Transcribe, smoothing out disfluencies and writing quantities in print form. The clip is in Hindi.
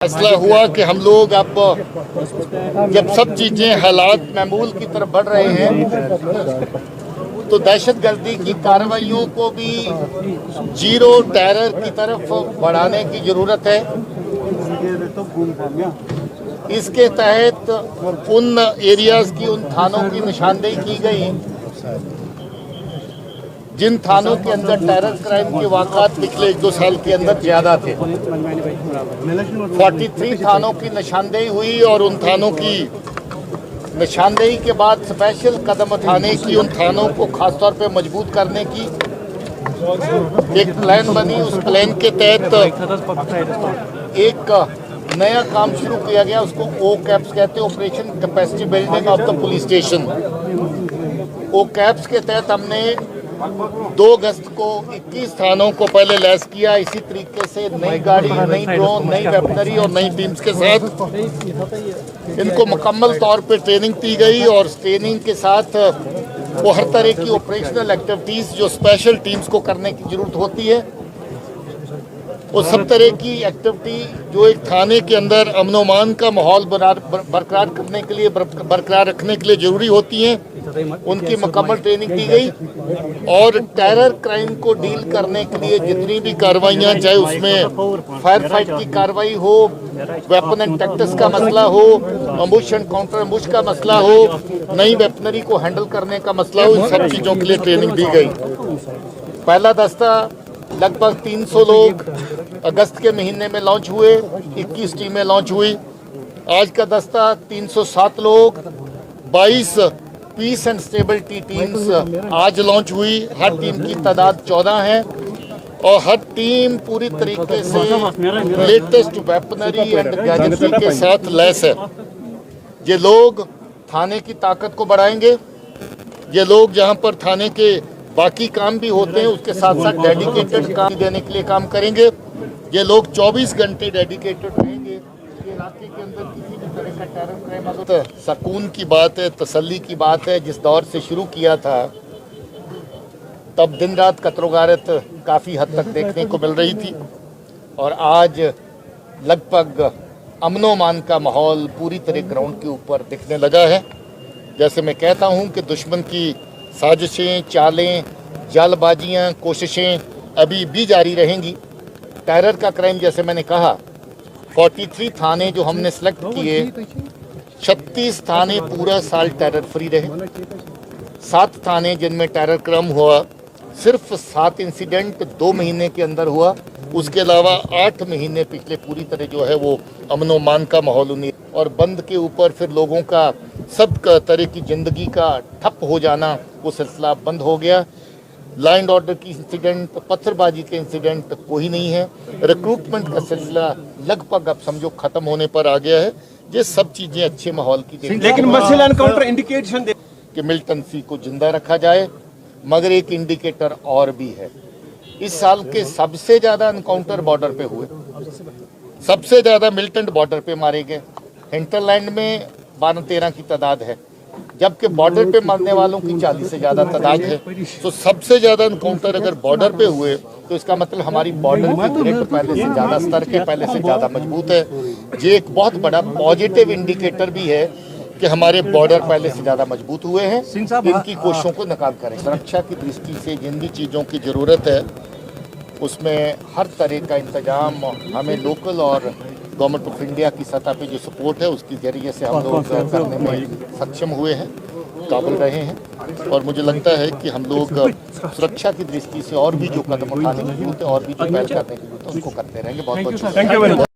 फैसला हुआ कि हम लोग अब जब सब चीज़ें हालात मामूल की तरफ बढ़ रहे हैं तो दहशतगर्दी की कार्रवाइयों को भी जीरो टेरर की तरफ बढ़ाने की ज़रूरत है। इसके तहत उन एरियाज़ की उन थानों की निशानदेही की गई जिन थानों के अंदर टेरर क्राइम के वाक़ात पिछले 1-2 साल के अंदर ज़्यादा थे। 43 थानों की निशानदेही हुई और उन थानों की निशानदेही के बाद स्पेशल कदम उठाने की, उन थानों को खासतौर पे मजबूत करने की एक प्लान बनी। उस प्लान के तहत एक नया काम शुरू किया गया, उसको OCAPS कहते हैं, operation capacity building of the police station. OCAPS के तहत हमने 2 अगस्त को 21 थानों को पहले लैस किया। इसी तरीके से नई गाड़ी, नई ड्रोन, नई वेपनरी और नई टीम्स के साथ इनको मुकम्मल तौर पे ट्रेनिंग दी गई और ट्रेनिंग के साथ वो हर तरह की ऑपरेशनल एक्टिविटीज़ जो स्पेशल टीम्स को करने की ज़रूरत होती है, वो सब तरह की एक्टिविटी जो एक थाने के अंदर अमन-ओ-मान का माहौल बरकरार करने के लिए, बरकरार रखने के लिए ज़रूरी होती हैं, उनकी मुकम्मल ट्रेनिंग दी गई। और टेरर क्राइम को डील करने के लिए जितनी भी कार्रवाइयाँ, चाहे उसमें फायर फाइट की कार्रवाई हो, वेपन एंड टैक्टिक्स का मसला हो, अम्बुश एंड काउंटर अम्बुश का मसला हो, नई वेपनरी को हैंडल करने का मसला हो, इन सब चीज़ों के लिए ट्रेनिंग दी गई। पहला दस्ता लगभग 300 लोग अगस्त के महीने में लॉन्च हुए, 21 टीमें लॉन्च हुई। आज का दस्ता 307 लोग, 22 पीस एंड स्टेबिलिटी टीम्स आज लॉन्च हुई। हर टीम की तादाद 14 है और हर टीम पूरी तरीके से लेटेस्ट वेपनरी एंड गैजेट्री के साथ लैस है। ये लोग थाने की ताकत को बढ़ाएंगे। ये लोग जहां पर थाने के बाकी काम भी होते हैं उसके साथ साथ डेडिकेटेड काम देने के लिए काम करेंगे। ये लोग 24 घंटे डेडिकेटेड रहेंगे। ये इलाके के अंदर किसी भी तरह का टेरर क्राइम अगर सुकून की बात है, तसल्ली की बात है। जिस दौर से शुरू किया था तब दिन रात कतरोगारत काफ़ी हद तक देखने को मिल रही थी और आज लगभग अमन-ओ-मान का माहौल पूरी तरह ग्राउंड के ऊपर दिखने लगा है। जैसे मैं कहता हूँ कि दुश्मन की साजिशें, चालें, जालबाजियाँ, कोशिशें अभी भी जारी रहेंगी। टेरर का क्राइम, जैसे मैंने कहा, 43 थाने जो हमने सेलेक्ट किए, 36 थाने पूरा साल टेरर फ्री रहे। 7 थाने जिनमें टेरर क्राइम हुआ, सिर्फ 7 इंसिडेंट 2 महीने के अंदर हुआ। उसके अलावा 8 महीने पिछले पूरी तरह जो है वो अमन-ओ-मान का माहौल उन्हीं और बंद के ऊपर फिर लोगों का सब तरह की ज़िंदगी का ठप हो जाना, वो सिलसिला बंद हो गया। लॉ एंड ऑर्डर की इंसिडेंट, पत्थरबाजी के इंसिडेंट कोई नहीं है। रिक्रूटमेंट का सिलसिला लगभग अब समझो ख़त्म होने पर आ गया है। ये सब चीज़ें अच्छे माहौल की देखी, लेकिन मसल एनकाउंटर इंडिकेशन कि मिलिटेंसी को जिंदा रखा जाए। मगर एक इंडिकेटर और भी है, इस साल के सबसे ज़्यादा एनकाउंटर बॉर्डर पे हुए, सबसे ज़्यादा मिलिटेंट बॉर्डर पे मारे गए। हिंटरलैंड में 12-13 की तादाद है, जबकि बॉर्डर पे मरने वालों की 40 से ज़्यादा तादाद है। तो सबसे ज़्यादा एनकाउंटर अगर बॉर्डर पे हुए तो इसका मतलब हमारी बॉर्डर की थ्रेट पहले से ज़्यादा स्तर के, पहले से ज़्यादा मजबूत है। ये एक बहुत बड़ा पॉजिटिव इंडिकेटर भी है कि हमारे बॉर्डर पहले से ज़्यादा मजबूत हुए हैं। इनकी कोशिशों को नाकाम करें। सुरक्षा की दृष्टि से जिन भी चीज़ों की ज़रूरत है उसमें हर तरह का इंतजाम हमें लोकल और गवर्नमेंट ऑफ इंडिया की सतह पे जो सपोर्ट है उसके जरिए से हम लोग करने में सक्षम हुए हैं, काबिल रहे हैं। और मुझे लगता है कि हम लोग सुरक्षा की दृष्टि से और भी जो कदम उठाने की जरूरत है और भी जो पहल करने की जरूरत है उसको करते रहेंगे। बहुत बहुत